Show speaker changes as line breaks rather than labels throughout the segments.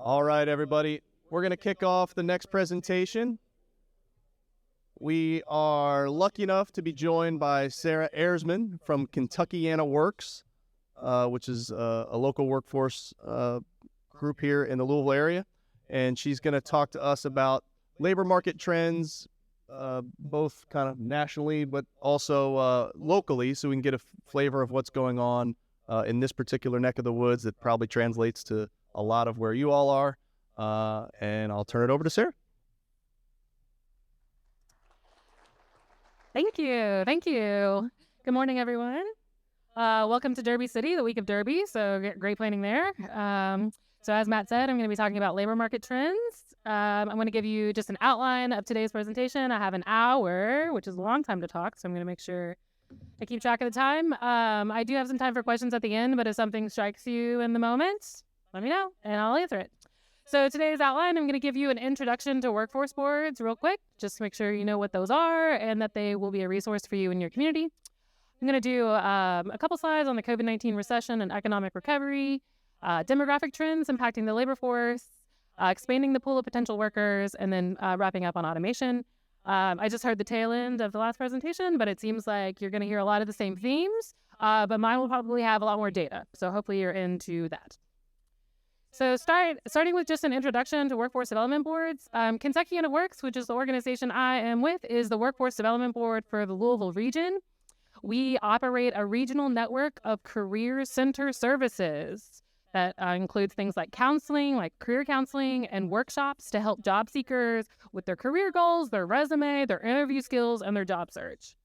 All right, everybody. We're going to kick off the next presentation. We are lucky enough to be joined by Sarah Ehreman from KentuckianaWorks, which is a local workforce group here in the Louisville area. And she's going to talk to us about labor market trends, both kind of nationally, but also locally, so we can get a flavor of what's going on in this particular neck of the woods that probably translates to a lot of where you all are. And I'll turn it over to Sarah.
Thank you. Thank you. Good morning, everyone. Welcome to Derby City, the week of Derby. So great planning there. So as Matt said, I'm going to be talking about labor market trends. I'm going to give you just an outline of today's presentation. I have an hour, which is a long time to talk, so I'm going to make sure I keep track of the time. I do have some time for questions at the end, but if something strikes you in the moment, let me know, and I'll answer it. So today's outline, I'm going to give you an introduction to workforce boards real quick, just to make sure you know what those are and that they will be a resource for you in your community. I'm going to do a couple slides on the COVID-19 recession and economic recovery, demographic trends impacting the labor force, expanding the pool of potential workers, and then wrapping up on automation. I just heard the tail end of the last presentation, but it seems like you're going to hear a lot of the same themes, but mine will probably have a lot more data. So hopefully you're into that. So starting with just an introduction to workforce development boards, KentuckianaWorks, which is the organization I am with, is the workforce development board for the Louisville region. We operate a regional network of career center services that includes things like counseling, like career counseling and workshops to help job seekers with their career goals, their resume, their interview skills, and their job search.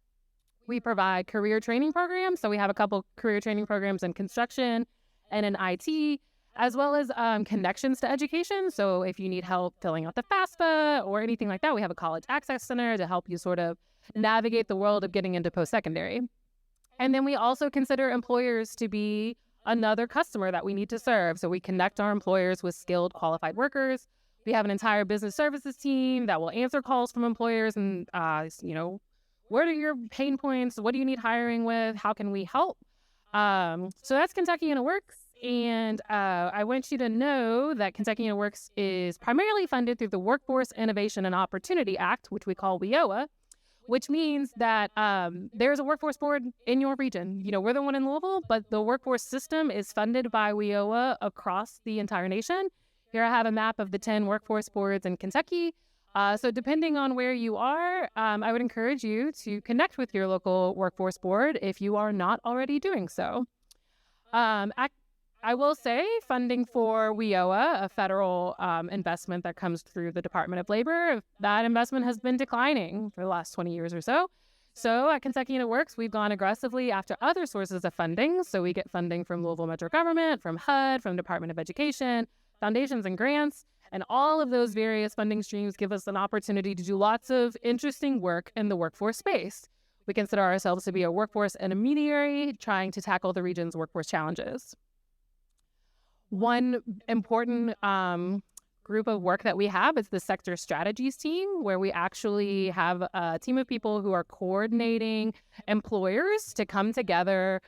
We provide career training programs. So we have a couple career training programs in construction and in IT, as well as connections to education. So if you need help filling out the FAFSA or anything like that, we have a college access center to help you sort of navigate the world of getting into post-secondary. And then we also consider employers to be another customer that we need to serve. So we connect our employers with skilled, qualified workers. We have an entire business services team that will answer calls from employers and, what are your pain points? What do you need hiring with? How can we help? So that's KentuckianaWorks. And I want you to know that KentuckianaWorks is primarily funded through the Workforce Innovation and Opportunity Act, which we call WIOA, which means that there's a workforce board in your region. You know, we're the one in Louisville, but the workforce system is funded by WIOA across the entire nation. Here I have a map of the 10 workforce boards in Kentucky. So depending on where you are, I would encourage you to connect with your local workforce board if you are not already doing so. I will say funding for WIOA, a federal investment that comes through the Department of Labor, that investment has been declining for the last 20 years or so. So at KentuckianaWorks, we've gone aggressively after other sources of funding. So we get funding from Louisville Metro Government, from HUD, from Department of Education, foundations and grants. And all of those various funding streams give us an opportunity to do lots of interesting work in the workforce space. We consider ourselves to be a workforce intermediary trying to tackle the region's workforce challenges. One important group of work that we have is the sector strategies team, where we actually have a team of people who are coordinating employers to come together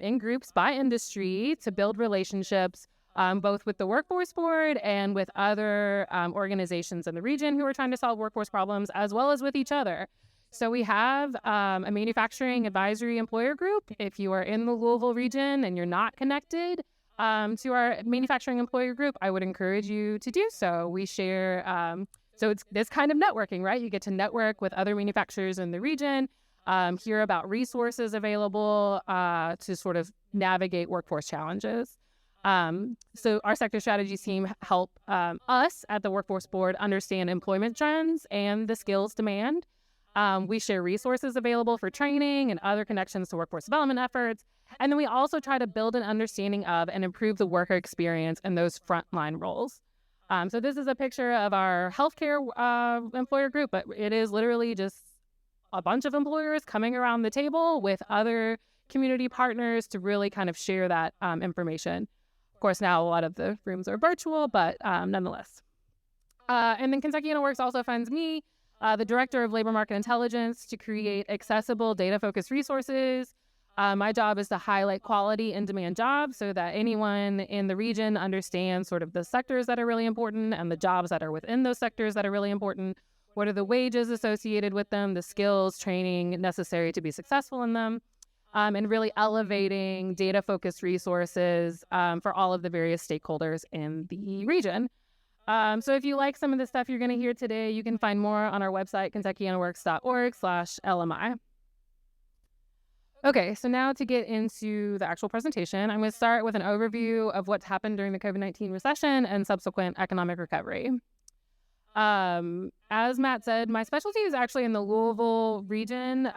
in groups by industry to build relationships, both with the workforce board and with other organizations in the region who are trying to solve workforce problems, as well as with each other. So we have a manufacturing advisory employer group. If you are in the Louisville region and you're not connected to our manufacturing employer group, I would encourage you to do so. We share, so it's this kind of networking, right? You get to network with other manufacturers in the region, hear about resources available to sort of navigate workforce challenges. So our sector strategies team help us at the Workforce Board understand employment trends and the skills demand. We share resources available for training and other connections to workforce development efforts. And then we also try to build an understanding of and improve the worker experience in those frontline roles. So this is a picture of our healthcare employer group, but it is literally just a bunch of employers coming around the table with other community partners to really kind of share that information. Of course, now a lot of the rooms are virtual, but nonetheless. And then KentuckianaWorks also funds me, the Director of Labor Market Intelligence, to create accessible data-focused resources My job is to highlight quality in demand jobs so that anyone in the region understands sort of the sectors that are really important and the jobs that are within those sectors that are really important. What are the wages associated with them, the skills, training necessary to be successful in them, and really elevating data-focused resources for all of the various stakeholders in the region. So if you like some of the stuff you're going to hear today, you can find more on our website, KentuckianaWorks.org/LMI. Okay, so now to get into the actual presentation, I'm going to start with an overview of what's happened during the COVID-19 recession and subsequent economic recovery. As Matt said, my specialty is actually in the Louisville region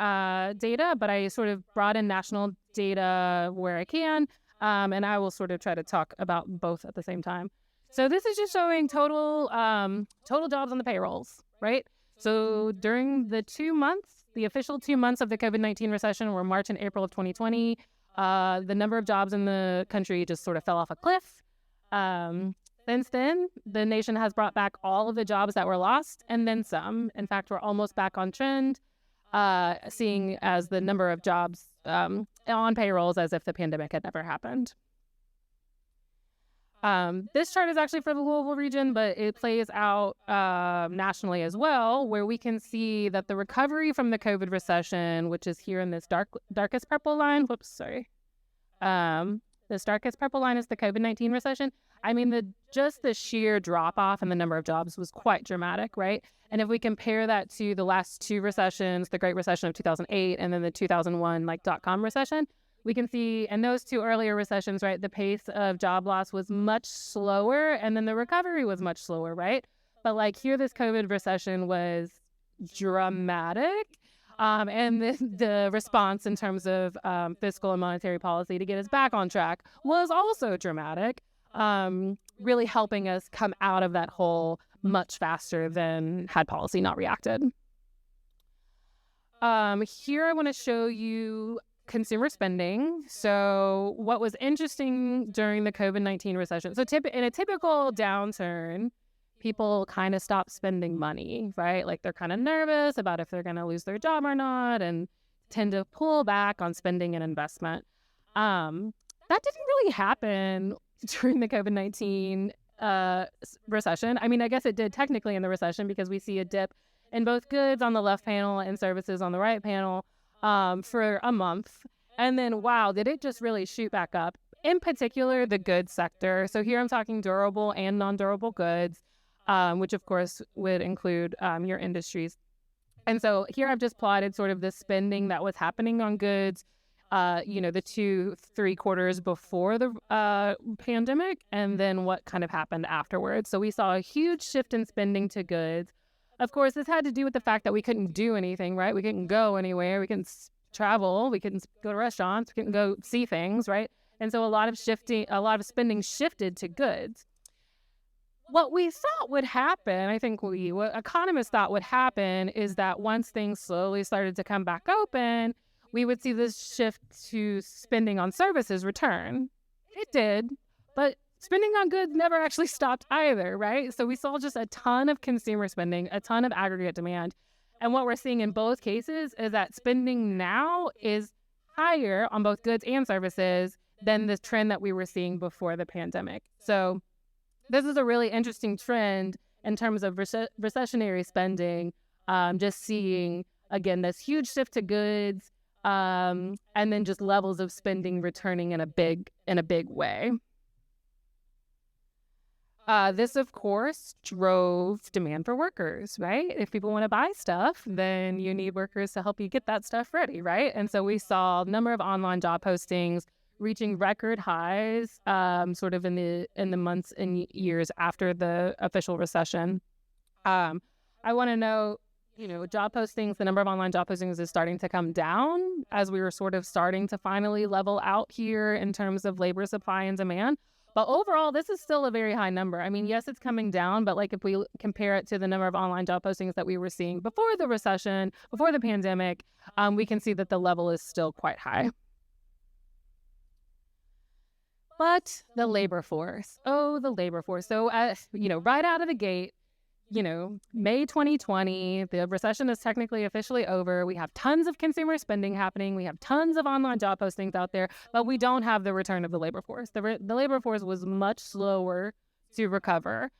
data, but I sort of brought in national data where I can, and I will sort of try to talk about both at the same time. So this is just showing total jobs on the payrolls, right? So during the 2 months, the official 2 months of the COVID-19 recession were March and April of 2020. The number of jobs in the country just sort of fell off a cliff. Since then, the nation has brought back all of the jobs that were lost and then some. In fact, we're almost back on trend, seeing as the number of jobs on payrolls as if the pandemic had never happened. This chart is actually for the Louisville region, but it plays out nationally as well, where we can see that the recovery from the COVID recession, which is here in this darkest purple line, this darkest purple line is the COVID-19 recession. I mean, the sheer drop off in the number of jobs was quite dramatic, right? And if we compare that to the last two recessions, the Great Recession of 2008 and then the 2001 dot-com recession, we can see in those two earlier recessions, right, the pace of job loss was much slower and then the recovery was much slower, right? But here, this COVID recession was dramatic. And the response in terms of fiscal and monetary policy to get us back on track was also dramatic, really helping us come out of that hole much faster than had policy not reacted. Here I want to show you consumer spending. So what was interesting during the COVID-19 recession, so in a typical downturn, people kind of stop spending money, right? They're kind of nervous about if they're going to lose their job or not and tend to pull back on spending and investment. That didn't really happen during the COVID-19 recession. I mean, I guess it did technically in the recession because we see a dip in both goods on the left panel and services on the right panel for a month. And then, wow, did it just really shoot back up? In particular, the goods sector. So here I'm talking durable and non-durable goods, which of course would include your industries. And so here I've just plotted sort of the spending that was happening on goods, the 2-3 quarters before the pandemic, and then what kind of happened afterwards. So we saw a huge shift in spending to goods. Of course, this had to do with the fact that we couldn't do anything, right? We couldn't go anywhere. We couldn't travel. We couldn't go to restaurants. We couldn't go see things, right? And so a lot of spending shifted to goods. What we thought would happen, what economists thought would happen is that once things slowly started to come back open, we would see this shift to spending on services return. It did, but spending on goods never actually stopped either, right? So we saw just a ton of consumer spending, a ton of aggregate demand. And what we're seeing in both cases is that spending now is higher on both goods and services than the trend that we were seeing before the pandemic. So this is a really interesting trend in terms of recessionary spending, just seeing, again, this huge shift to goods, and then just levels of spending returning in a big way. This, of course, drove demand for workers, right? If people want to buy stuff, then you need workers to help you get that stuff ready, right? And so we saw a number of online job postings reaching record highs, sort of in the months and years after the official recession. I want to know, job postings, the number of online job postings is starting to come down as we were sort of starting to finally level out here in terms of labor supply and demand. But overall, this is still a very high number. I mean, yes, it's coming down, but if we compare it to the number of online job postings that we were seeing before the recession, before the pandemic, we can see that the level is still quite high. But the labor force. So, right out of the gate, May 2020, the recession is technically officially over. We have tons of consumer spending happening. We have tons of online job postings out there, but we don't have the return of the labor force. The labor force was much slower to recover.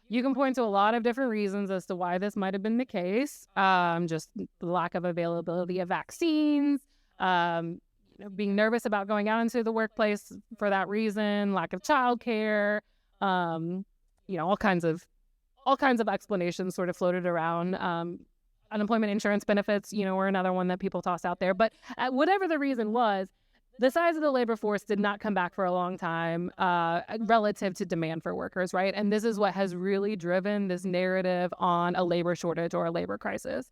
You can point to a lot of different reasons as to why this might have been the case. Just the lack of availability of vaccines, being nervous about going out into the workplace for that reason, lack of childcare, all kinds of explanations sort of floated around. Unemployment insurance benefits, were another one that people tossed out there. But whatever the reason was, the size of the labor force did not come back for a long time relative to demand for workers, right? And this is what has really driven this narrative on a labor shortage or a labor crisis.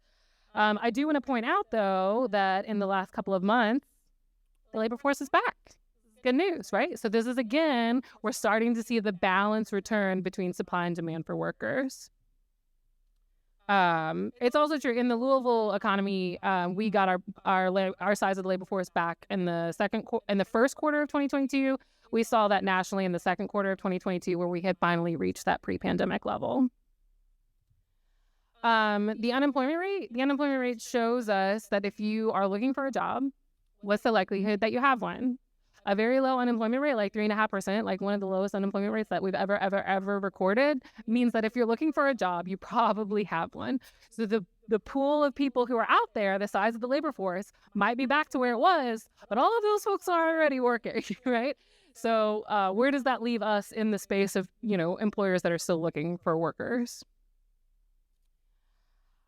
I do want to point out, though, that in the last couple of months, the labor force is back. Good news, right? So this is, again, we're starting to see the balance return between supply and demand for workers. It's also true in the Louisville economy. We got our size of the labor force back in the first quarter of 2022. We saw that nationally in the second quarter of 2022, where we had finally reached that pre-pandemic level. The unemployment rate shows us that if you are looking for a job, what's the likelihood that you have one? A very low unemployment rate, like 3.5%, like one of the lowest unemployment rates that we've ever recorded, means that if you're looking for a job, you probably have one. So the pool of people who are out there, the size of the labor force, might be back to where it was, but all of those folks are already working, right? So where does that leave us in the space of, employers that are still looking for workers?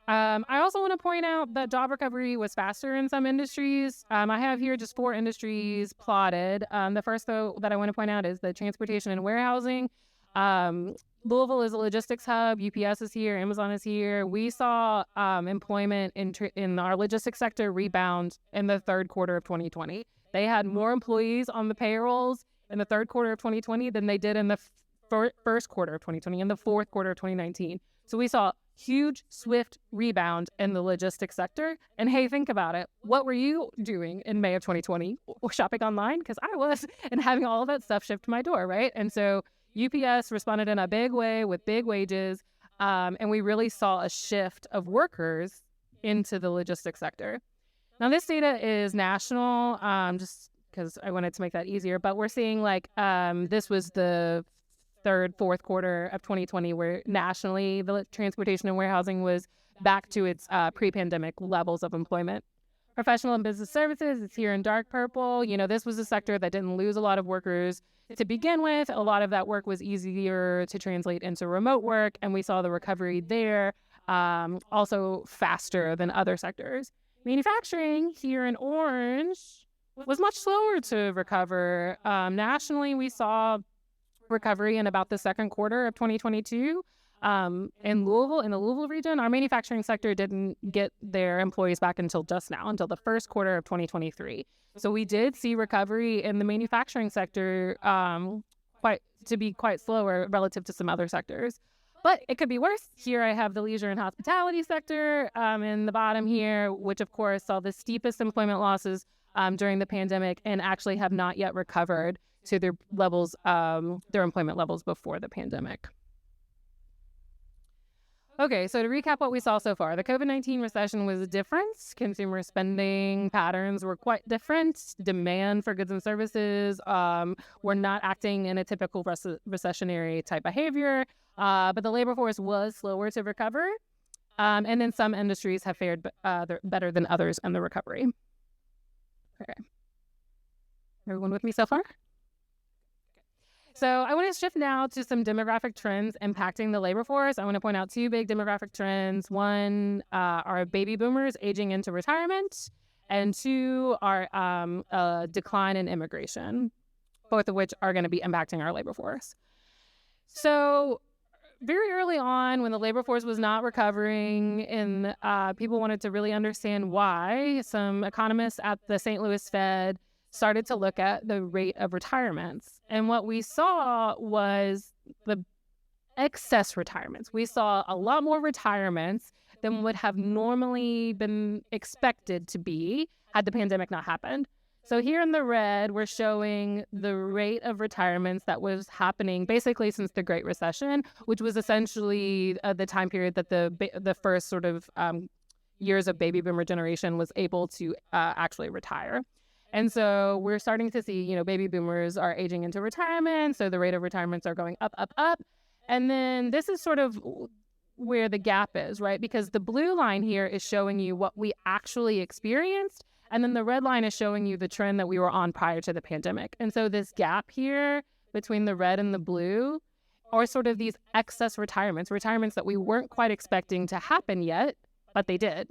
I also want to point out that job recovery was faster in some industries. I have here just 4 industries plotted. The first, though, that I want to point out is the transportation and warehousing. Louisville is a logistics hub. UPS is here. Amazon is here. We saw employment in our logistics sector rebound in the third quarter of 2020. They had more employees on the payrolls in the third quarter of 2020 than they did in the first quarter of 2020 and the fourth quarter of 2019. So we saw huge, swift rebound in the logistics sector. And hey, think about it. What were you doing in May of 2020? Shopping online? Because I was, and having all of that stuff shipped to my door, right? And so UPS responded in a big way with big wages. And we really saw a shift of workers into the logistics sector. Now, this data is national, just because I wanted to make that easier. But we're seeing this was the third, fourth quarter of 2020, where nationally the transportation and warehousing was back to its pre-pandemic levels of employment. Professional and business services is here in dark purple. This was a sector that didn't lose a lot of workers to begin with. A lot of that work was easier to translate into remote work, and we saw the recovery there also faster than other sectors. Manufacturing here in orange was much slower to recover. Nationally, we saw recovery in about the second quarter of 2022. In Louisville, in the Louisville region, our manufacturing sector didn't get their employees back until just now, until the first quarter of 2023. So we did see recovery in the manufacturing sector quite slower relative to some other sectors. But it could be worse. Here I have the leisure and hospitality sector in the bottom here, which of course saw the steepest employment losses during the pandemic and actually have not yet recovered to their levels, their employment levels before the pandemic. Okay, so to recap what we saw so far, the COVID-19 recession was different. Consumer spending patterns were quite different. Demand for goods and services were not acting in a typical recessionary type behavior, but the labor force was slower to recover. And then some industries have fared better than others in the recovery. Okay. Everyone with me so far? So I want to shift now to some demographic trends impacting the labor force. I want to point out 2 big demographic trends. One are baby boomers aging into retirement, and 2 are a decline in immigration, both of which are going to be impacting our labor force. So very early on, when the labor force was not recovering and people wanted to really understand why, some economists at the St. Louis Fed started to look at the rate of retirements. And what we saw was the excess retirements. We saw a lot more retirements than would have normally been expected to be had the pandemic not happened. So here in the red, we're showing the rate of retirements that was happening basically since the Great Recession, which was essentially the time period that the first sort of years of baby boomer generation was able to actually retire. And so we're starting to see, baby boomers are aging into retirement. So the rate of retirements are going up, up, up. And then this is sort of where the gap is, right? Because the blue line here is showing you what we actually experienced. And then the red line is showing you the trend that we were on prior to the pandemic. And so this gap here between the red and the blue are sort of these excess retirements that we weren't quite expecting to happen yet, but they did.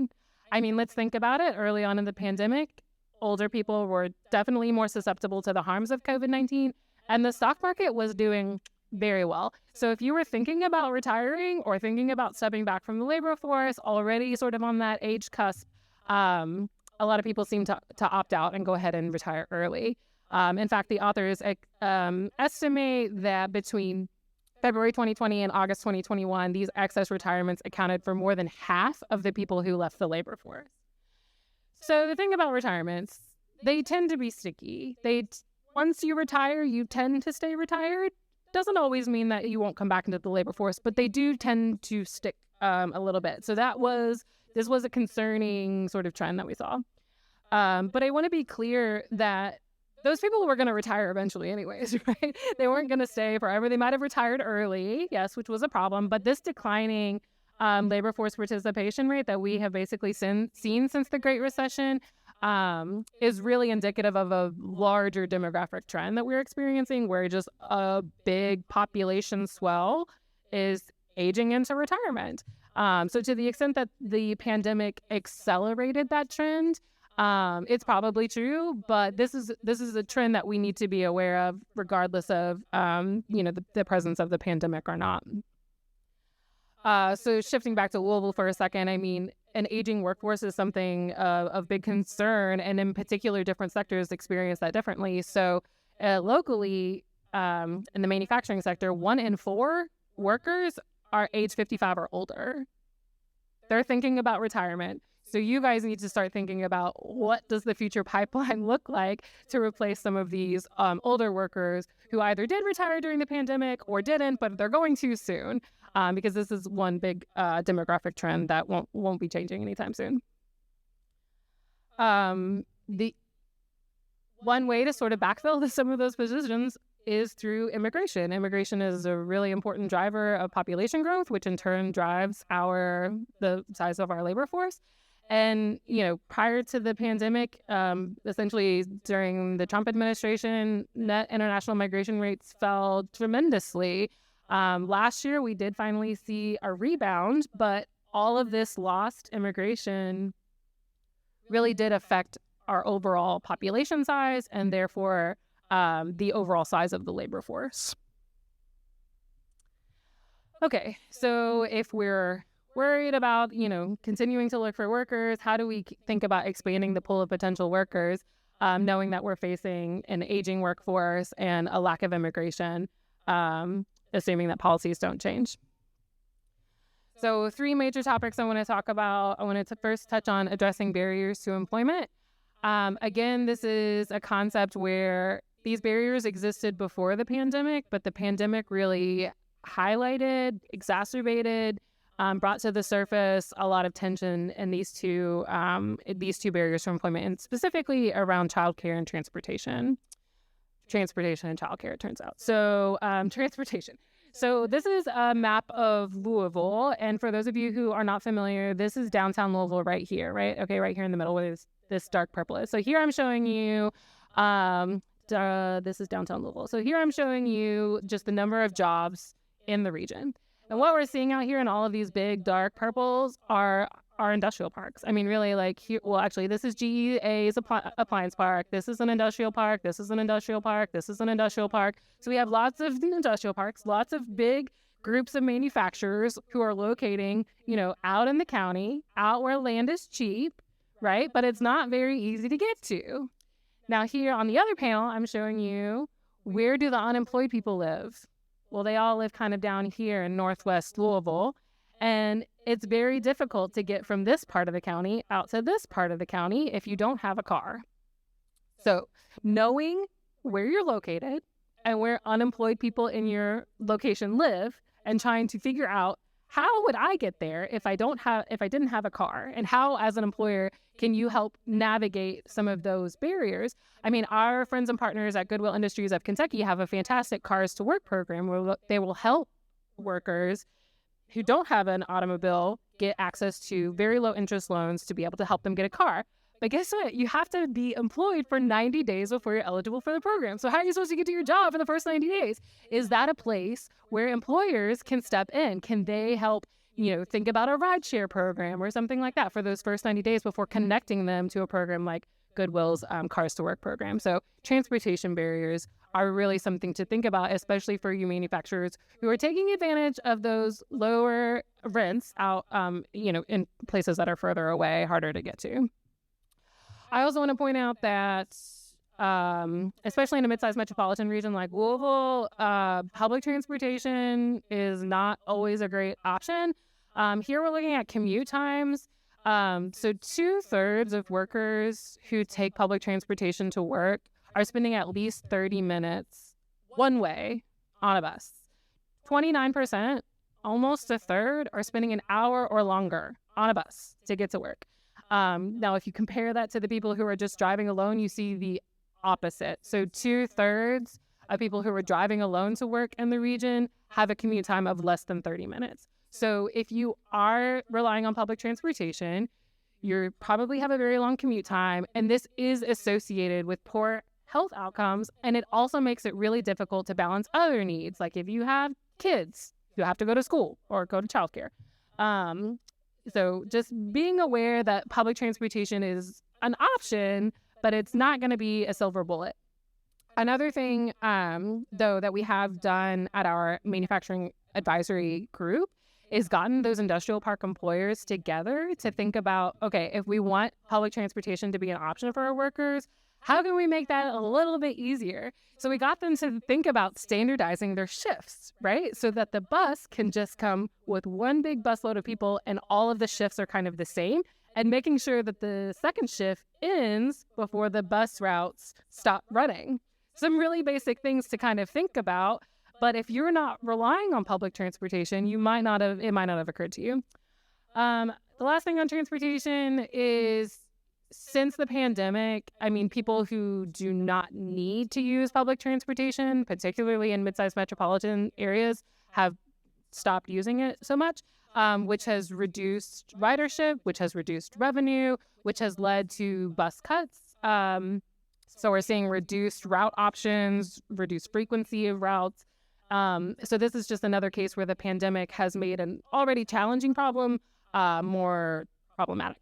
I mean, let's think about it. Early on in the pandemic, older people were definitely more susceptible to the harms of COVID-19, and the stock market was doing very well. So if you were thinking about retiring or thinking about stepping back from the labor force, already sort of on that age cusp, a lot of people seem to opt out and go ahead and retire early. In fact, the authors estimate that between February 2020 and August 2021, these excess retirements accounted for more than half of the people who left the labor force. So the thing about retirements, they tend to be sticky. Once you retire, you tend to stay retired. Doesn't always mean that you won't come back into the labor force, but they do tend to stick a little bit. So this was a concerning sort of trend that we saw. But I want to be clear that those people were going to retire eventually anyways, right? They weren't going to stay forever. They might have retired early, yes, which was a problem. But this declining labor force participation rate that we have basically seen since the Great Recession is really indicative of a larger demographic trend that we're experiencing, where just a big population swell is aging into retirement. So to the extent that the pandemic accelerated that trend, it's probably true, but this is a trend that we need to be aware of, regardless of the presence of the pandemic or not. So shifting back to Louisville for a second, I mean, an aging workforce is something of big concern, and in particular, different sectors experience that differently. So locally, in the manufacturing sector, 1 in 4 workers are age 55 or older. They're thinking about retirement. So you guys need to start thinking about, what does the future pipeline look like to replace some of these older workers who either did retire during the pandemic or didn't, but they're going to soon, because this is one big demographic trend that won't be changing anytime soon. The one way to sort of backfill some of those positions is through immigration. Immigration is a really important driver of population growth, which in turn drives the size of our labor force. And, prior to the pandemic, essentially during the Trump administration, net international migration rates fell tremendously. Last year, we did finally see a rebound, but all of this lost immigration really did affect our overall population size and therefore the overall size of the labor force. Okay, so if we're worried about, continuing to look for workers, how do we think about expanding the pool of potential workers, knowing that we're facing an aging workforce and a lack of immigration, assuming that policies don't change? So 3 major topics I want to talk about. I wanted to first touch on addressing barriers to employment. Again, this is a concept where these barriers existed before the pandemic, but the pandemic really highlighted, exacerbated, brought to the surface a lot of tension in these two barriers to employment, and specifically around childcare and transportation. Transportation and childcare, it turns out. So transportation. So this is a map of Louisville, and for those of you who are not familiar, this is downtown Louisville right here, right? Okay, right here in the middle where this dark purple is. So here I'm showing you, this is downtown Louisville. So here I'm showing you just the number of jobs in the region. And what we're seeing out here in all of these big dark purples are industrial parks. I mean, really, like here, well, actually, this is GEA's appliance park. This is an industrial park. This is an industrial park. This is an industrial park. So we have lots of industrial parks, lots of big groups of manufacturers who are locating, out in the county, out where land is cheap, right? But it's not very easy to get to. Now here on the other panel, I'm showing you, where do the unemployed people live? Well, they all live kind of down here in northwest Louisville, and it's very difficult to get from this part of the county out to this part of the county if you don't have a car. So knowing where you're located and where unemployed people in your location live and trying to figure out how would I get there if I didn't have a car, and how as an employer can you help navigate some of those barriers? I mean, our friends and partners at Goodwill Industries of Kentucky have a fantastic Cars to Work program where they will help workers who don't have an automobile get access to very low interest loans to be able to help them get a car. But guess what? You have to be employed for 90 days before you're eligible for the program. So how are you supposed to get to your job in the first 90 days? Is that a place where employers can step in? Can they help, think about a rideshare program or something like that for those first 90 days before connecting them to a program like Goodwill's Cars to Work program? So transportation barriers are really something to think about, especially for you manufacturers who are taking advantage of those lower rents out, in places that are further away, harder to get to. I also want to point out that, especially in a mid-sized metropolitan region like Louisville, public transportation is not always a great option. Here we're looking at commute times. So 2/3 of workers who take public transportation to work are spending at least 30 minutes one way on a bus. 29%, almost a third, are spending an hour or longer on a bus to get to work. Now, if you compare that to the people who are just driving alone, you see the opposite. So 2/3 of people who are driving alone to work in the region have a commute time of less than 30 minutes. So if you are relying on public transportation, you probably have a very long commute time, and this is associated with poor health outcomes, and it also makes it really difficult to balance other needs, like if you have kids who have to go to school or go to childcare. So just being aware that public transportation is an option, but it's not going to be a silver bullet. Another thing, though, that we have done at our manufacturing advisory group is gotten those industrial park employers together to think about, okay, if we want public transportation to be an option for our workers, how can we make that a little bit easier? So we got them to think about standardizing their shifts, right? So that the bus can just come with one big busload of people and all of the shifts are kind of the same, and making sure that the second shift ends before the bus routes stop running. Some really basic things to kind of think about, but if you're not relying on public transportation, it might not have occurred to you. The last thing on transportation is, since the pandemic, people who do not need to use public transportation, particularly in mid-sized metropolitan areas, have stopped using it so much, which has reduced ridership, which has reduced revenue, which has led to bus cuts. So we're seeing reduced route options, reduced frequency of routes. So this is just another case where the pandemic has made an already challenging problem more problematic.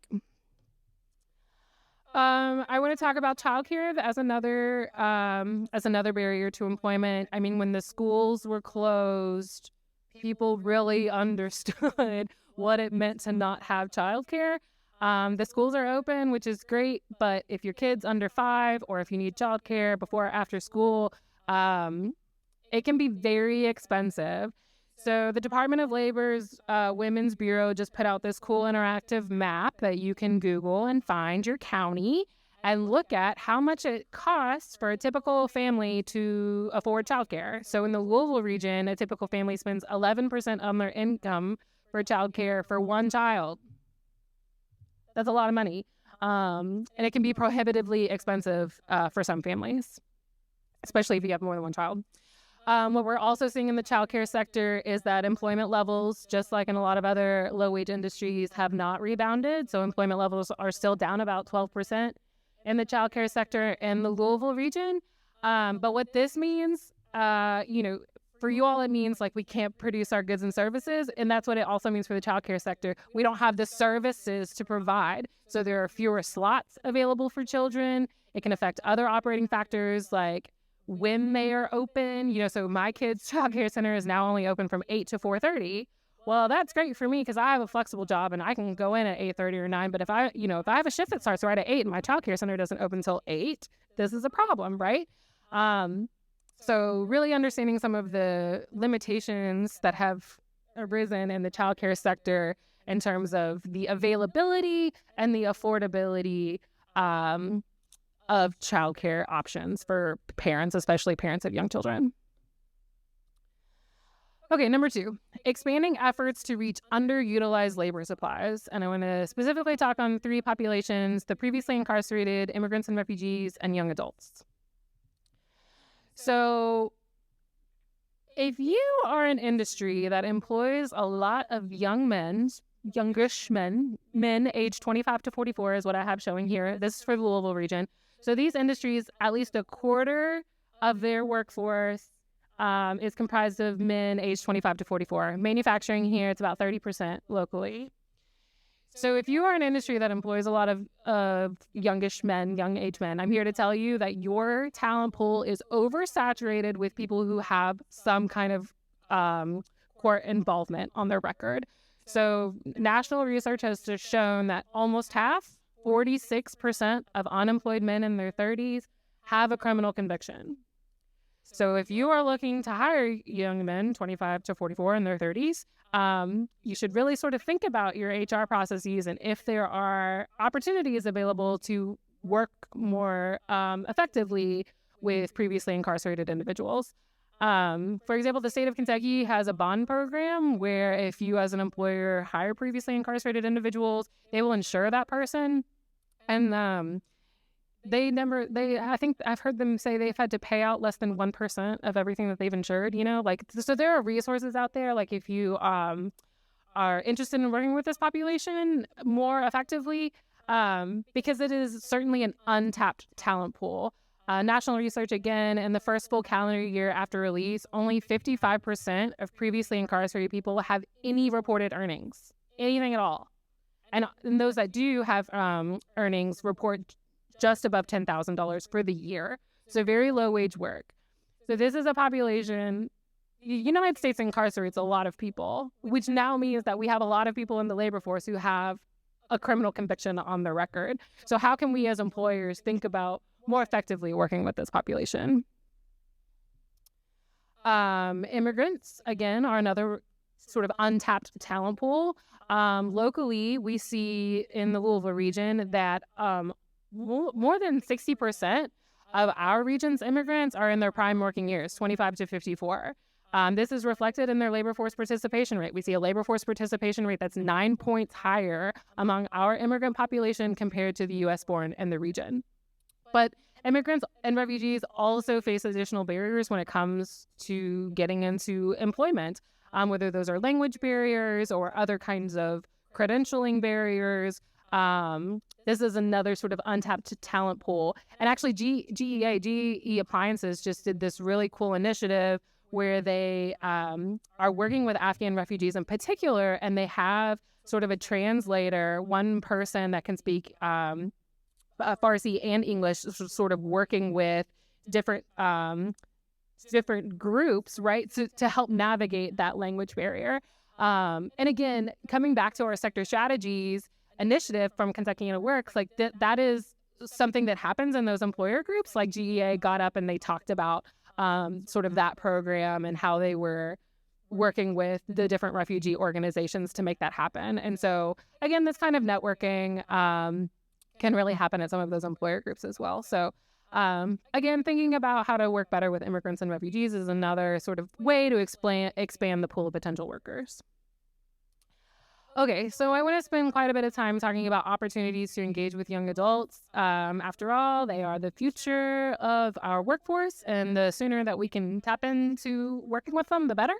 I want to talk about childcare as another barrier to employment. When the schools were closed, people really understood what it meant to not have childcare. The schools are open, which is great, but if your kid's under 5 or if you need childcare before or after school, it can be very expensive. So the Department of Labor's Women's Bureau just put out this cool interactive map that you can Google and find your county and look at how much it costs for a typical family to afford childcare. So in the Louisville region, a typical family spends 11% of their income for childcare for one child. That's a lot of money. And it can be prohibitively expensive for some families, especially if you have more than one child. What we're also seeing in the childcare sector is that employment levels, just like in a lot of other low-wage industries, have not rebounded. So employment levels are still down about 12% in the childcare sector in the Louisville region. But what this means, for you all, it means like we can't produce our goods and services. And that's what it also means for the childcare sector. We don't have the services to provide. So there are fewer slots available for children. It can affect other operating factors like when they are open. So my kid's childcare center is now only open from 8 to 4:30. Well, that's great for me because I have a flexible job and I can go in at 8:30 or 9. But if I have a shift that starts right at 8 and my childcare center doesn't open until 8, this is a problem, right? So really understanding some of the limitations that have arisen in the childcare sector in terms of the availability and the affordability of childcare options for parents, especially parents of young children. Okay, number 2, expanding efforts to reach underutilized labor supplies. And I want to specifically talk on 3 populations: the previously incarcerated, immigrants and refugees, and young adults. So if you are an industry that employs a lot of youngish men aged 25 to 44 is what I have showing here. This is for the Louisville region. So these industries, at least a quarter of their workforce is comprised of men aged 25 to 44. Manufacturing here, it's about 30% locally. So if you are an industry that employs a lot of young age men, I'm here to tell you that your talent pool is oversaturated with people who have some kind of court involvement on their record. So national research has just shown that almost half, 46% of unemployed men in their 30s have a criminal conviction. So if you are looking to hire young men, 25 to 44 in their 30s, you should really sort of think about your HR processes and if there are opportunities available to work more effectively with previously incarcerated individuals. For example, the state of Kentucky has a bond program where if you as an employer hire previously incarcerated individuals, they will insure that person. And I think I've heard them say they've had to pay out less than 1% of everything that they've insured, so there are resources out there. Like if you are interested in working with this population more effectively, because it is certainly an untapped talent pool. National research, again, in the first full calendar year after release, only 55% of previously incarcerated people have any reported earnings, anything at all. And those that do have earnings report just above $10,000 for the year. So very low wage work. So this is a population. The United States incarcerates a lot of people, which now means that we have a lot of people in the labor force who have a criminal conviction on their record. So how can we as employers think about more effectively working with this population? Immigrants, again, are another sort of untapped talent pool. Locally, we see in the Louisville region that more than 60% of our region's immigrants are in their prime working years, 25 to 54. This is reflected in their labor force participation rate. We see a labor force participation rate that's 9 points higher among our immigrant population compared to the U.S. born in the region. But immigrants and refugees also face additional barriers when it comes to getting into employment, whether those are language barriers or other kinds of credentialing barriers. This is another sort of untapped talent pool. And actually GE Appliances just did this really cool initiative where they are working with Afghan refugees in particular, and they have sort of a translator, one person that can speak Farsi and English, sort of working with different groups, right, to help navigate that language barrier. And again, coming back to our sector strategies initiative from KentuckianaWorks, like that is something that happens in those employer groups. Like GEA got up and they talked about sort of that program and how they were working with the different refugee organizations to make that happen. And so again, this kind of networking can really happen at some of those employer groups as well. So again, thinking about how to work better with immigrants and refugees is another sort of way to expand the pool of potential workers. Okay, so I want to spend quite a bit of time talking about opportunities to engage with young adults. After all, they are the future of our workforce, and the sooner that we can tap into working with them, the better.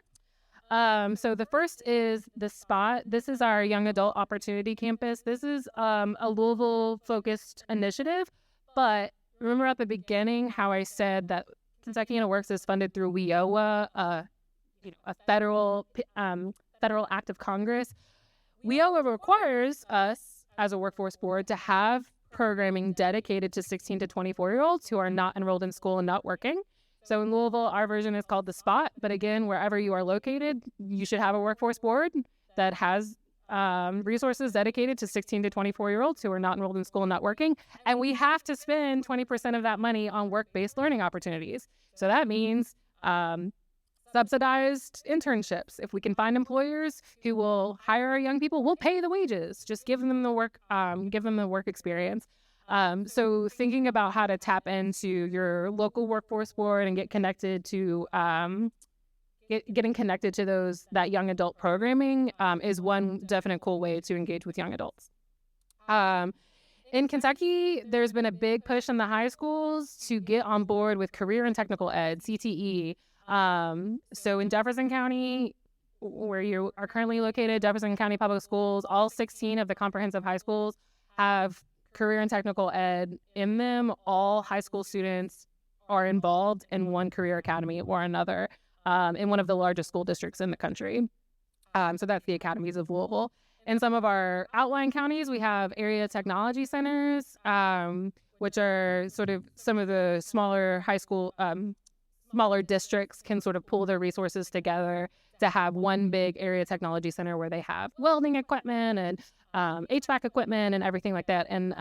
So the first is the Spot. This is our Young Adult Opportunity Campus. This is a Louisville-focused initiative, but remember at the beginning how I said that KentuckianaWorks is funded through WIOA, a federal act of Congress. WIOA requires us as a workforce board to have programming dedicated to 16 to 24-year-olds who are not enrolled in school and not working. So in Louisville, our version is called the Spot. But again, wherever you are located, you should have a workforce board that has resources dedicated to 16 to 24-year-olds who are not enrolled in school and not working. And we have to spend 20% of that money on work-based learning opportunities. So that means subsidized internships. If we can find employers who will hire our young people, we'll pay the wages. Just give them the work experience. So thinking about how to tap into your local workforce board and get connected to getting connected to that young adult programming is one definite cool way to engage with young adults. In Kentucky, there's been a big push in the high schools to get on board with career and technical ed, CTE. So in Jefferson County, where you are currently located, Jefferson County Public Schools, all 16 of the comprehensive high schools have career and technical ed in them. All high school students are involved in one career academy or another in one of the largest school districts in the country. So that's the Academies of Louisville. In some of our outlying counties, we have area technology centers, which are sort of some of the smaller high school, smaller districts can sort of pool their resources together to have one big area technology center where they have welding equipment and HVAC equipment and everything like that. And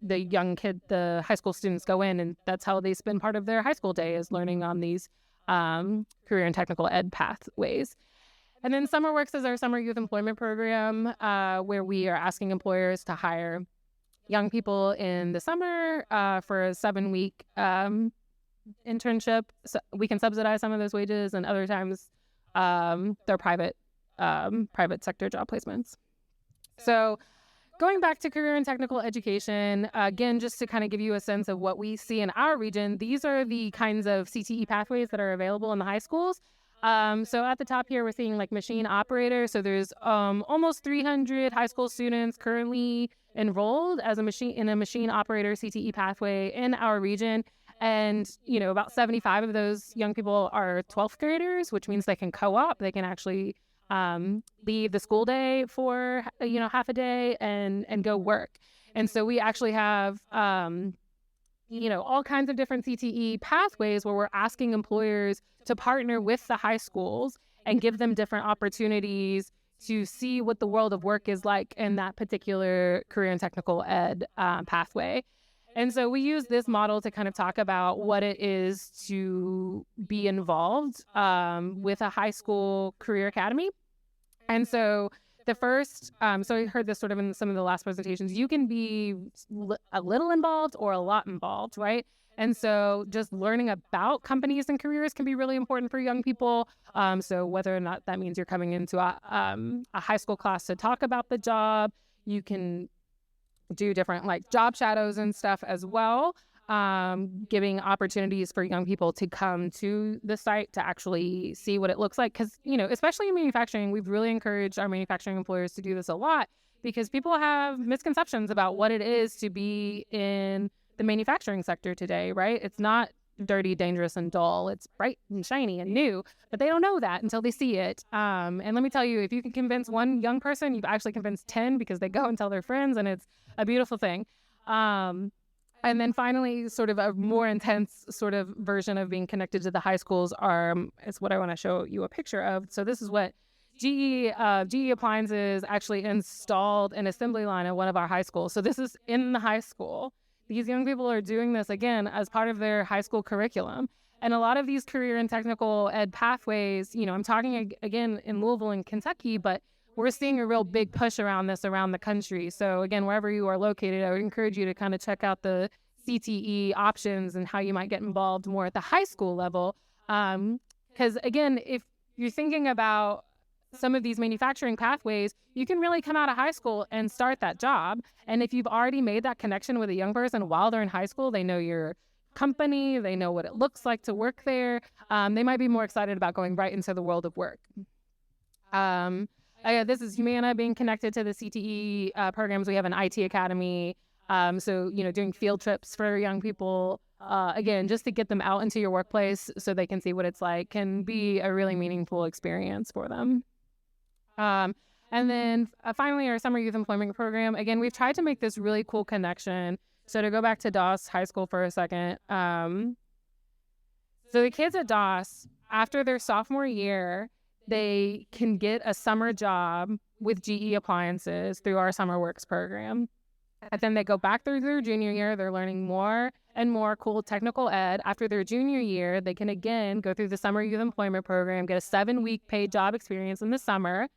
the high school students go in, and that's how they spend part of their high school day, is learning on these career and technical ed pathways. And then SummerWorks is our summer youth employment program, where we are asking employers to hire young people in the summer for a 7-week internship. So we can subsidize some of those wages, and other times they're private sector job placements. So going back to career and technical education, again, just to kind of give you a sense of what we see in our region, these are the kinds of CTE pathways that are available in the high schools. So at the top here, we're seeing like machine operator. So there's almost 300 high school students currently enrolled as in a machine operator CTE pathway in our region. And, about 75 of those young people are 12th graders, which means they can co-op. They can actually leave the school day for, half a day and go work. And so we actually have, all kinds of different CTE pathways where we're asking employers to partner with the high schools and give them different opportunities to see what the world of work is like in that particular career and technical ed pathway. And so we use this model to kind of talk about what it is to be involved with a high school career academy. And so the first, so I heard this sort of in some of the last presentations, you can be a little involved or a lot involved, right? And so just learning about companies and careers can be really important for young people. So whether or not that means you're coming into a high school class to talk about the job, you can do different like job shadows and stuff as well, giving opportunities for young people to come to the site to actually see what it looks like. Because, especially in manufacturing, we've really encouraged our manufacturing employers to do this a lot because people have misconceptions about what it is to be in the manufacturing sector today, right? It's not dirty, dangerous, and dull. It's bright and shiny and new, but they don't know that until they see it. And let me tell you, if you can convince one young person, you've actually convinced 10 because they go and tell their friends, and it's a beautiful thing. And then finally, sort of a more intense sort of version of being connected to the high schools is what I want to show you a picture of. So this is what GE Appliances actually installed an assembly line at one of our high schools. So this is in the high school. These young people are doing this, again, as part of their high school curriculum. And a lot of these career and technical ed pathways, I'm talking again in Louisville and Kentucky, but we're seeing a real big push around this around the country. So again, wherever you are located, I would encourage you to kind of check out the CTE options and how you might get involved more at the high school level. Because again, if you're thinking about some of these manufacturing pathways, you can really come out of high school and start that job. And if you've already made that connection with a young person while they're in high school, they know your company, they know what it looks like to work there. They might be more excited about going right into the world of work. This is Humana being connected to the CTE programs. We have an IT academy. So, doing field trips for young people, again, just to get them out into your workplace so they can see what it's like, can be a really meaningful experience for them. And then finally, our summer youth employment program. Again, we've tried to make this really cool connection. So to go back to Doss High School for a second. So the kids at Doss, after their sophomore year, they can get a summer job with GE Appliances through our SummerWorks program. And then they go back through their junior year. They're learning more and more cool technical ed. After their junior year, they can again go through the summer youth employment program, get a 7-week paid job experience in the summer.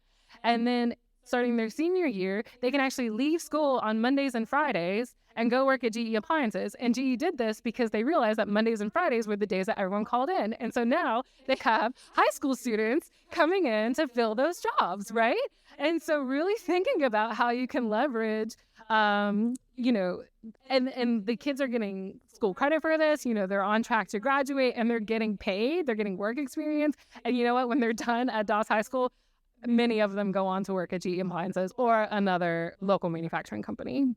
And then starting their senior year, they can actually leave school on Mondays and Fridays and go work at GE Appliances. And GE did this because they realized that Mondays and Fridays were the days that everyone called in. And so now they have high school students coming in to fill those jobs, right? And so really thinking about how you can leverage, and the kids are getting school credit for this, they're on track to graduate and they're getting paid, they're getting work experience. And you know what, when they're done at Doss High School, many of them go on to work at GE Appliances or another local manufacturing company.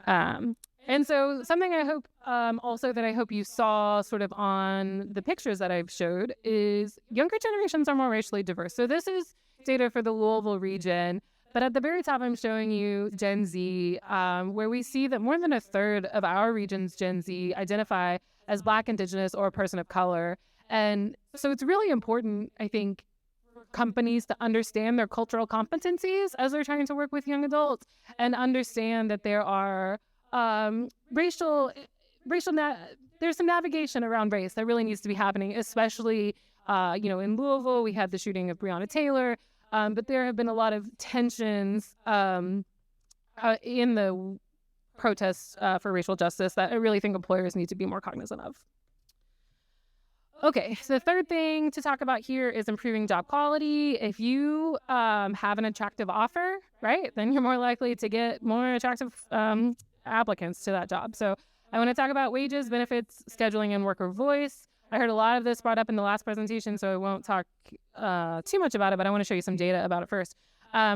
And so something I hope also that I hope you saw sort of on the pictures that I've showed is younger generations are more racially diverse. So this is data for the Louisville region, but at the very top I'm showing you Gen Z, where we see that more than a third of our region's Gen Z identify as Black, Indigenous, or a person of color. And so it's really important, I think, for companies to understand their cultural competencies as they're trying to work with young adults and understand that there are there's some navigation around race that really needs to be happening, especially, in Louisville, we had the shooting of Breonna Taylor, but there have been a lot of tensions in the protests for racial justice that I really think employers need to be more cognizant of. Okay, so the third thing to talk about here is improving job quality. If you have an attractive offer, right, then you're more likely to get more attractive applicants to that job. So I want to talk about wages, benefits, scheduling, and worker voice. I heard a lot of this brought up in the last presentation, so I won't talk too much about it, but I want to show you some data about it first.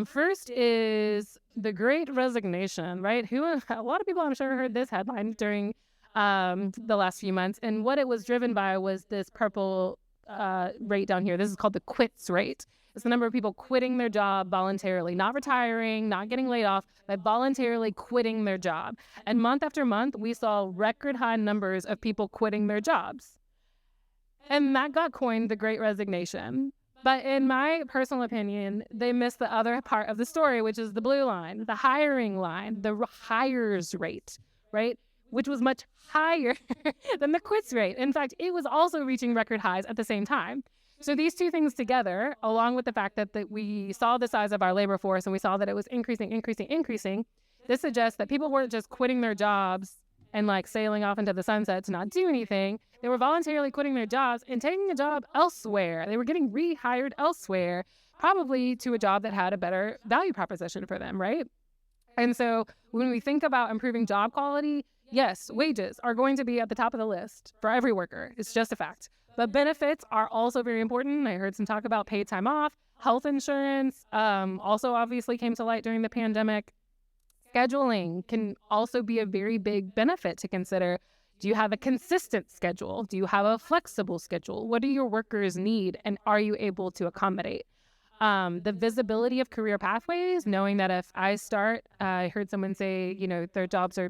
First is the Great Resignation, right? A lot of people, I'm sure, heard this headline during the last few months, and what it was driven by was this purple rate down here. This is called the quits rate. It's the number of people quitting their job voluntarily, not retiring, not getting laid off, but voluntarily quitting their job. And month after month, we saw record high numbers of people quitting their jobs. And that got coined the Great Resignation. But in my personal opinion, they missed the other part of the story, which is the blue line, the hiring line, the hires rate, right? Which was much higher than the quits rate. In fact, it was also reaching record highs at the same time. So these two things together, along with the fact that we saw the size of our labor force and we saw that it was increasing, this suggests that people weren't just quitting their jobs and like sailing off into the sunset to not do anything. They were voluntarily quitting their jobs and taking a job elsewhere. They were getting rehired elsewhere, probably to a job that had a better value proposition for them, right? And so when we think about improving job quality, yes, wages are going to be at the top of the list for every worker. It's just a fact. But benefits are also very important. I heard some talk about paid time off, health insurance, also obviously came to light during the pandemic. Scheduling can also be a very big benefit to consider. Do you have a consistent schedule? Do you have a flexible schedule? What do your workers need? And are you able to accommodate? The visibility of career pathways, knowing that if I start, I heard someone say, their jobs are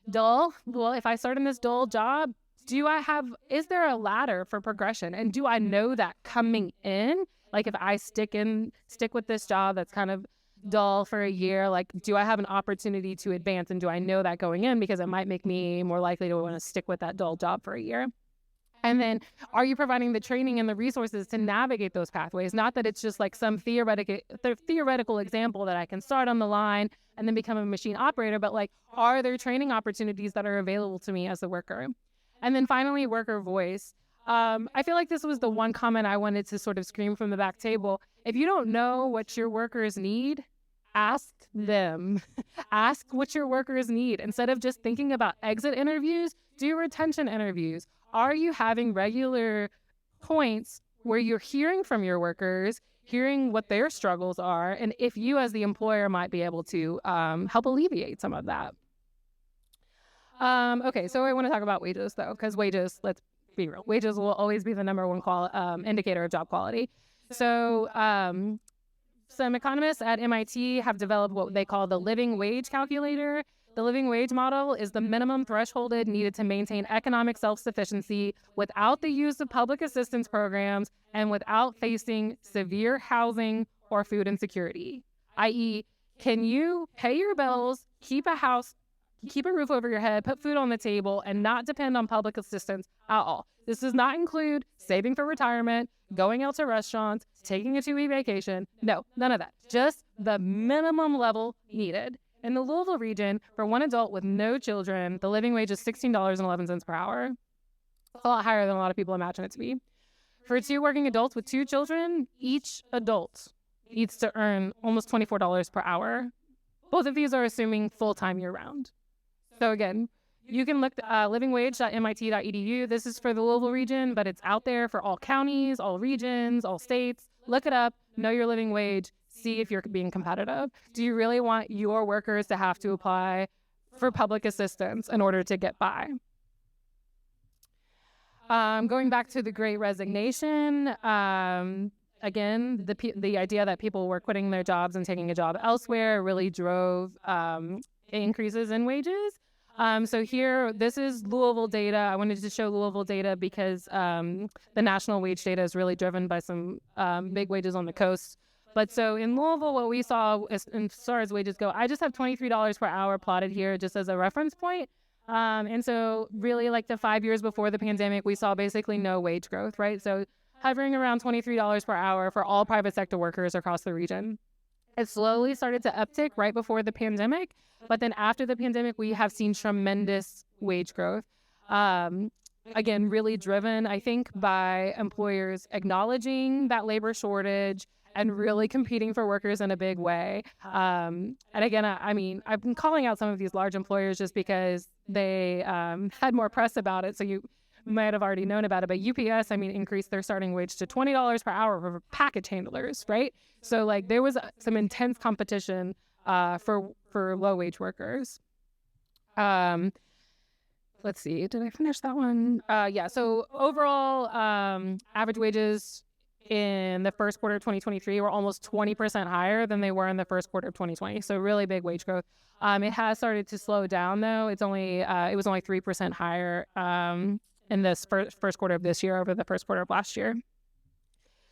dull. Well, if I start in this dull job, is there a ladder for progression? And do I know that coming in? Like if I stick with this job that's kind of dull for a year, like do I have an opportunity to advance? And do I know that going in? Because it might make me more likely to want to stick with that dull job for a year. And then are you providing the training and the resources to navigate those pathways? Not that it's just like some theoretical example that I can start on the line and then become a machine operator, but like, are there training opportunities that are available to me as a worker? And then finally, worker voice. I feel like this was the one comment I wanted to sort of scream from the back table. If you don't know what your workers need, ask them. Ask what your workers need. Instead of just thinking about exit interviews, do retention interviews. Are you having regular points where you're hearing from your workers, hearing what their struggles are, and if you as the employer might be able to help alleviate some of that? Okay, so I want to talk about wages, though, because wages, let's be real, wages will always be the number one indicator of job quality. So some economists at MIT have developed what they call the living wage calculator. The living wage model is the minimum threshold needed to maintain economic self-sufficiency without the use of public assistance programs and without facing severe housing or food insecurity, i.e., can you pay your bills, keep a house, keep a roof over your head, put food on the table, and not depend on public assistance at all. This does not include saving for retirement, going out to restaurants, taking a 2-week vacation. No, none of that. Just the minimum level needed. In the Louisville region, for one adult with no children, the living wage is $16.11 per hour. It's a lot higher than a lot of people imagine it to be. For 2 working adults with 2 children, each adult needs to earn almost $24 per hour. Both of these are assuming full-time year-round. So again, you can look at livingwage.mit.edu. This is for the Louisville region, but it's out there for all counties, all regions, all states. Look it up, know your living wage, see if you're being competitive. Do you really want your workers to have to apply for public assistance in order to get by? Going back to the Great Resignation, again, the idea that people were quitting their jobs and taking a job elsewhere really drove increases in wages. So here, this is Louisville data. I wanted to show Louisville data because the national wage data is really driven by some big wages on the coast. But so in Louisville, what we saw as far as wages go, I just have $23 per hour plotted here just as a reference point. And so really like the 5 years before the pandemic, we saw basically no wage growth, right? So hovering around $23 per hour for all private sector workers across the region. It slowly started to uptick right before the pandemic. But then after the pandemic, we have seen tremendous wage growth. Again, really driven, I think, by employers acknowledging that labor shortage and really competing for workers in a big way. And again, I mean, I've been calling out some of these large employers just because they had more press about it. So you might have already known about it. But UPS, I mean, increased their starting wage to $20 per hour for package handlers, right? So like there was some intense competition for low wage workers. Let's see, did I finish that one? Yeah, so overall average wages in the first quarter of 2023 were almost 20% higher than they were in the first quarter of 2020. So really big wage growth. It has started to slow down though. It was only 3% higher in this first quarter of this year over the first quarter of last year.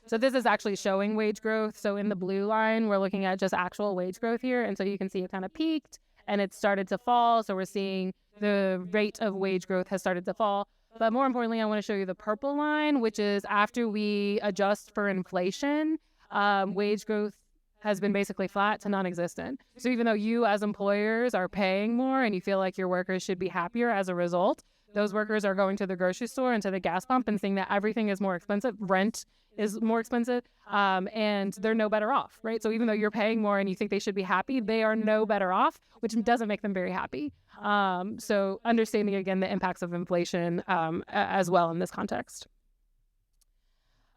So this is actually showing wage growth. So in the blue line, we're looking at just actual wage growth here. And so you can see it kind of peaked and it started to fall. So we're seeing the rate of wage growth has started to fall. But more importantly, I want to show you the purple line, which is after we adjust for inflation, wage growth has been basically flat to non-existent. So even though you as employers are paying more and you feel like your workers should be happier as a result, those workers are going to the grocery store and to the gas pump and seeing that everything is more expensive. Rent is more expensive, and they're no better off, right? So even though you're paying more and you think they should be happy, they are no better off, which doesn't make them very happy. So understanding, again, the impacts of inflation as well in this context.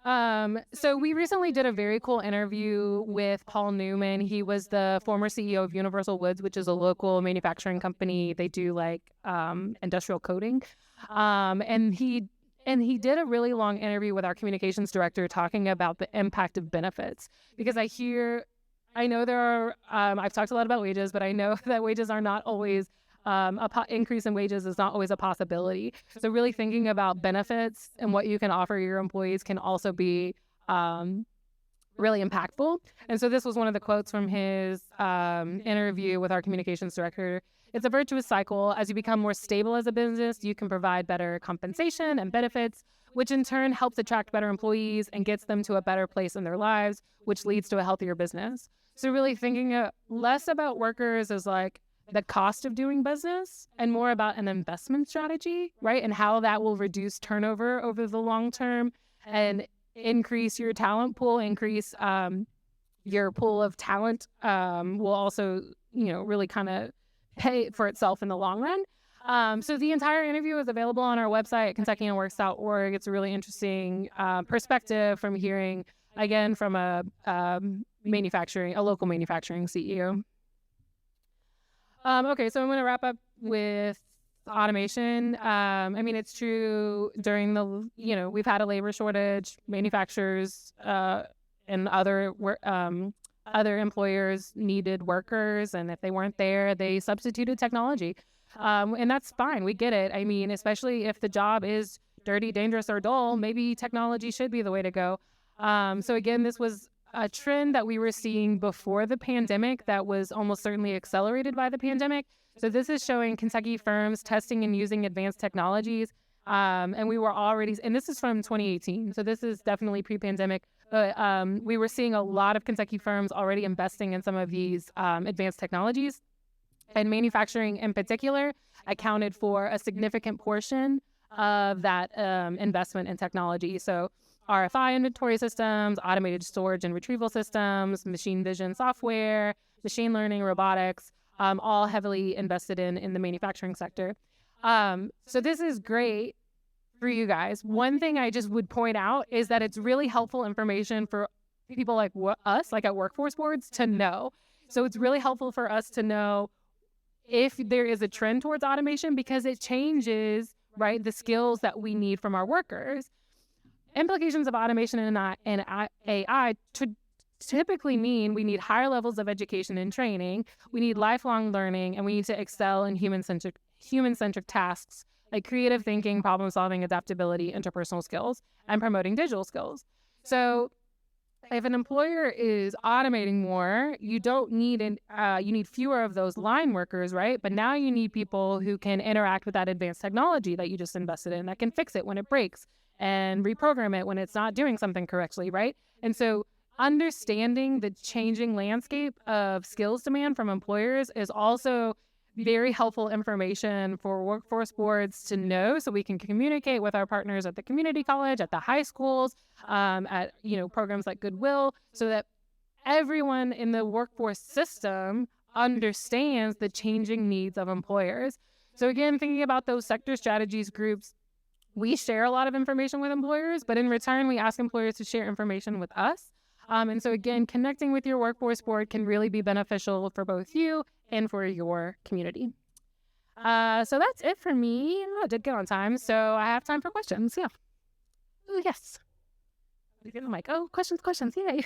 So we recently did a very cool interview with Paul Newman. He was the former CEO of Universal Woods, which is a local manufacturing company. They do like industrial coating. And he did a really long interview with our communications director talking about the impact of benefits, because I know there are, I've talked a lot about wages, but I know that wages are not always, increase in wages is not always a possibility. So really thinking about benefits and what you can offer your employees can also be really impactful. And so this was one of the quotes from his interview with our communications director. It's a virtuous cycle. As you become more stable as a business, you can provide better compensation and benefits, which in turn helps attract better employees and gets them to a better place in their lives, which leads to a healthier business. So really thinking less about workers as like the cost of doing business and more about an investment strategy, right? And how that will reduce turnover over the long term and increase your talent pool, increase your pool of talent will also, really kind of pay for itself in the long run. So the entire interview is available on our website at KentuckianaWorks.org. It's a really interesting perspective from hearing, again, from a local manufacturing CEO. Okay, so I'm going to wrap up with automation. It's true during we've had a labor shortage. Manufacturers and other employers needed workers, and if they weren't there, they substituted technology. And that's fine. We get it. I mean, especially if the job is dirty, dangerous, or dull, maybe technology should be the way to go. So again, this was a trend that we were seeing before the pandemic that was almost certainly accelerated by the pandemic. So this is showing Kentucky firms testing and using advanced technologies. And we were already, and this is from 2018. So this is definitely pre-pandemic. But we were seeing a lot of Kentucky firms already investing in some of these advanced technologies. And manufacturing in particular accounted for a significant portion of that investment in technology. So RFI inventory systems, automated storage and retrieval systems, machine vision software, machine learning, robotics, all heavily invested in the manufacturing sector. So this is great for you guys. One thing I just would point out is that it's really helpful information for people like us, like at workforce boards, to know. So it's really helpful for us to know if there is a trend towards automation, because it changes, right, the skills that we need from our workers. Implications of automation and AI typically mean we need higher levels of education and training, we need lifelong learning, and we need to excel in human-centric tasks like creative thinking, problem solving, adaptability, interpersonal skills, and promoting digital skills. So if an employer is automating more, you don't need you need fewer of those line workers, right? But now you need people who can interact with that advanced technology that you just invested in, that can fix it when it breaks and reprogram it when it's not doing something correctly, right? And so understanding the changing landscape of skills demand from employers is also very helpful information for workforce boards to know, so we can communicate with our partners at the community college, at the high schools, at programs like Goodwill, so that everyone in the workforce system understands the changing needs of employers. So again, thinking about those sector strategies groups, we share a lot of information with employers, but in return, we ask employers to share information with us. And so again, connecting with your workforce board can really be beneficial for both you and for your community. So that's it for me. I did get on time, so I have time for questions. Yeah. Oh, yes. I'm like, oh, questions. Yay.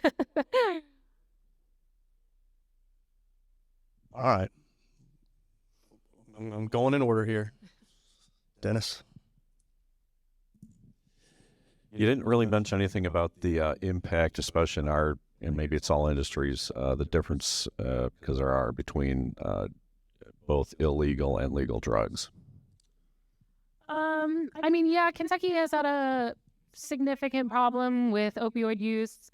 All right. I'm going in order here. Dennis.
You didn't really mention anything about the impact, especially in our, and maybe it's all industries, the difference, because there are, between both illegal and legal drugs.
Kentucky has had a significant problem with opioid use.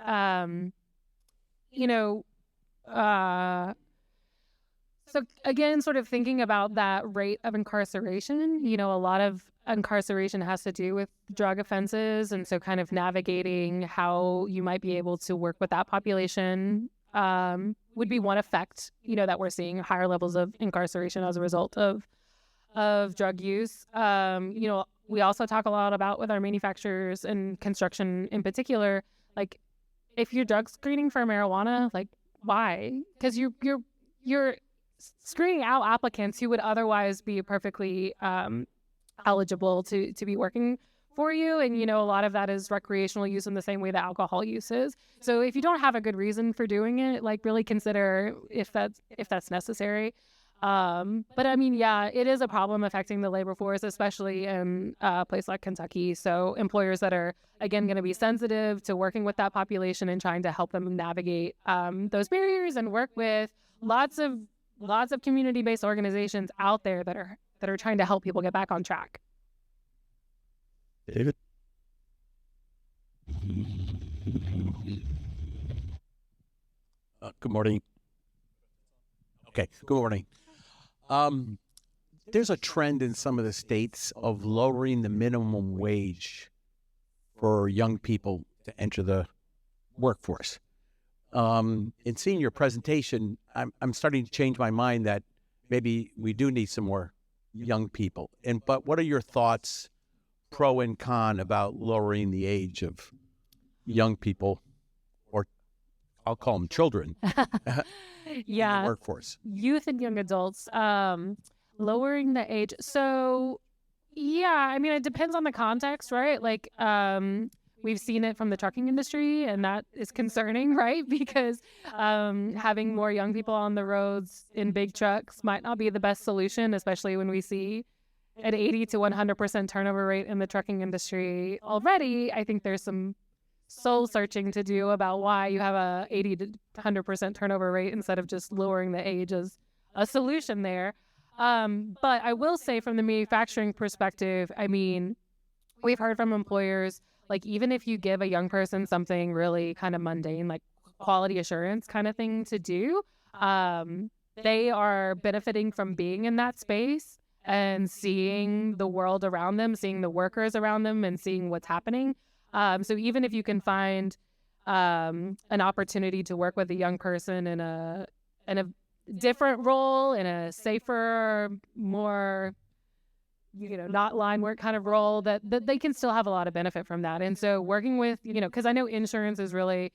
So again, sort of thinking about that rate of incarceration, a lot of incarceration has to do with drug offenses. And so kind of navigating how you might be able to work with that population would be one effect, that we're seeing higher levels of incarceration as a result of drug use. We also talk a lot about with our manufacturers and construction in particular, like if you're drug screening for marijuana, like why? Because you're screening out applicants who would otherwise be perfectly eligible to be working for you. And, a lot of that is recreational use in the same way that alcohol use is. So if you don't have a good reason for doing it, like really consider if that's necessary. It is a problem affecting the labor force, especially in a place like Kentucky. So employers that are, again, going to be sensitive to working with that population and trying to help them navigate those barriers and work with lots of community-based organizations out there that are trying to help people get back on track.
David?
Good morning. Okay, good morning. There's a trend in some of the states of lowering the minimum wage for young people to enter the workforce. In seeing your presentation, I'm starting to change my mind that maybe we do need some more young people. But what are your thoughts, pro and con, about lowering the age of young people, or I'll call them children, in the workforce?
Youth and young adults, lowering the age. So, it depends on the context, right? Like, we've seen it from the trucking industry, and that is concerning, right? Because having more young people on the roads in big trucks might not be the best solution, especially when we see an 80 to 100% turnover rate in the trucking industry already. I think there's some soul searching to do about why you have a 80 to 100% turnover rate instead of just lowering the age as a solution there. But I will say from the manufacturing perspective, I mean, we've heard from employers, like even if you give a young person something really kind of mundane, like quality assurance kind of thing to do, they are benefiting from being in that space and seeing the world around them, seeing the workers around them, and seeing what's happening. So even if you can find an opportunity to work with a young person in a different role, in a safer, more, not line work kind of role, that they can still have a lot of benefit from that. And so working with, because I know insurance has really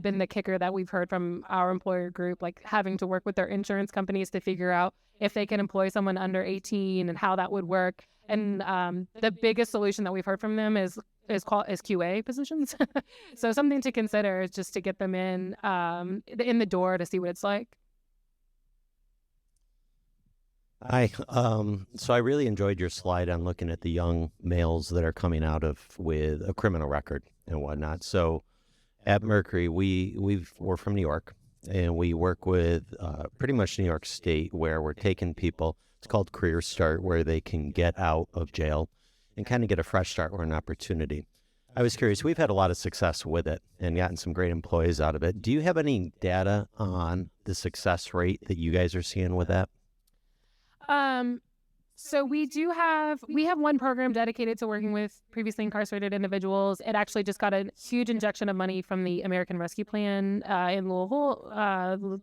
been the kicker that we've heard from our employer group, like having to work with their insurance companies to figure out if they can employ someone under 18 and how that would work. And the biggest solution that we've heard from them is QA positions. So something to consider is just to get them in the door to see what it's like.
Hi. So I really enjoyed your slide on looking at the young males that are coming out with a criminal record and whatnot. So at Mercury, we're from New York, and we work with pretty much New York State, where we're taking people. It's called Career Start, where they can get out of jail and kind of get a fresh start or an opportunity. I was curious. We've had a lot of success with it and gotten some great employees out of it. Do you have any data on the success rate that you guys are seeing with that?
So we have one program dedicated to working with previously incarcerated individuals. It actually just got a huge injection of money from the American Rescue Plan in Louisville.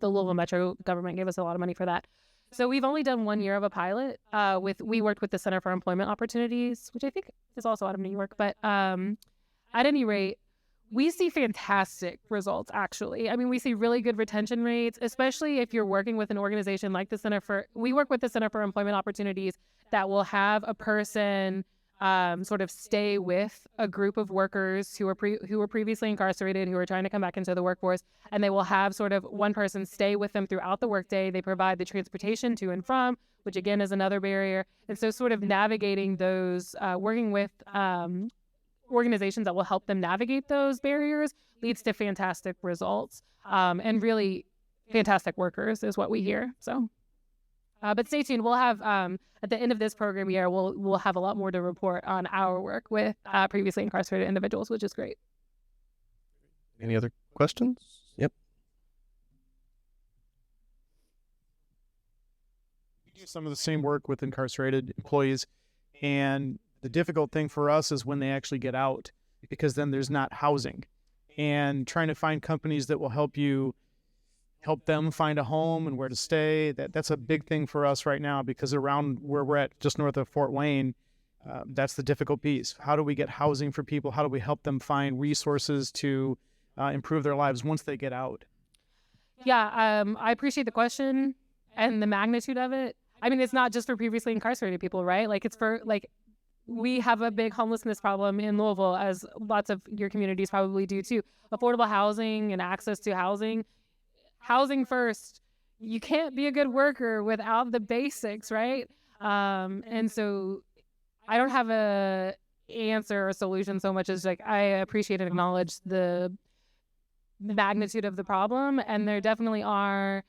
The Louisville Metro government gave us a lot of money for that. So we've only done 1 year of a pilot. We worked with the Center for Employment Opportunities, which I think is also out of New York. But at any rate, we see fantastic results, actually. I mean, we see really good retention rates, especially if you're working with an organization like we work with the Center for Employment Opportunities that will have a person sort of stay with a group of workers who were previously incarcerated, who are trying to come back into the workforce, and they will have sort of one person stay with them throughout the workday. They provide the transportation to and from, which again is another barrier. And so sort of navigating those, working with organizations that will help them navigate those barriers leads to fantastic results, and really fantastic workers is what we hear. So, but stay tuned. We'll have at the end of this program year, we'll have a lot more to report on our work with previously incarcerated individuals, which is great.
Any other questions? Yep.
We do some of the same work with incarcerated employees, and the difficult thing for us is when they actually get out, because then there's not housing, and trying to find companies that will help them find a home and where to stay. That's a big thing for us right now, because around where we're at, just north of Fort Wayne, that's the difficult piece. How do we get housing for people? How do we help them find resources to improve their lives once they get out?
Yeah, I appreciate the question and the magnitude of it. I mean, it's not just for previously incarcerated people, right? Like, it's for, like, we have a big homelessness problem in Louisville, as lots of your communities probably do too. Affordable housing and access to housing. Housing first. You can't be a good worker without the basics, right? And so I don't have a answer or solution so much as, like, I appreciate and acknowledge the magnitude of the problem. And there definitely are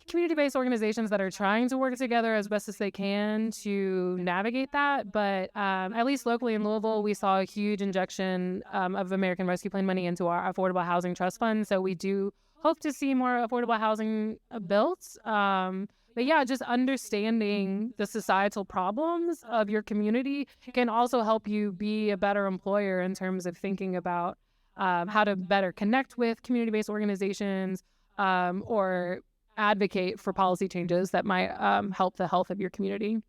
community-based organizations that are trying to work together as best as they can to navigate that. But at least locally in Louisville, we saw a huge injection of American Rescue Plan money into our Affordable Housing Trust Fund. So we do hope to see more affordable housing built. But yeah, just understanding the societal problems of your community can also help you be a better employer in terms of thinking about how to better connect with community-based organizations, or advocate for policy changes that might help the health of your community.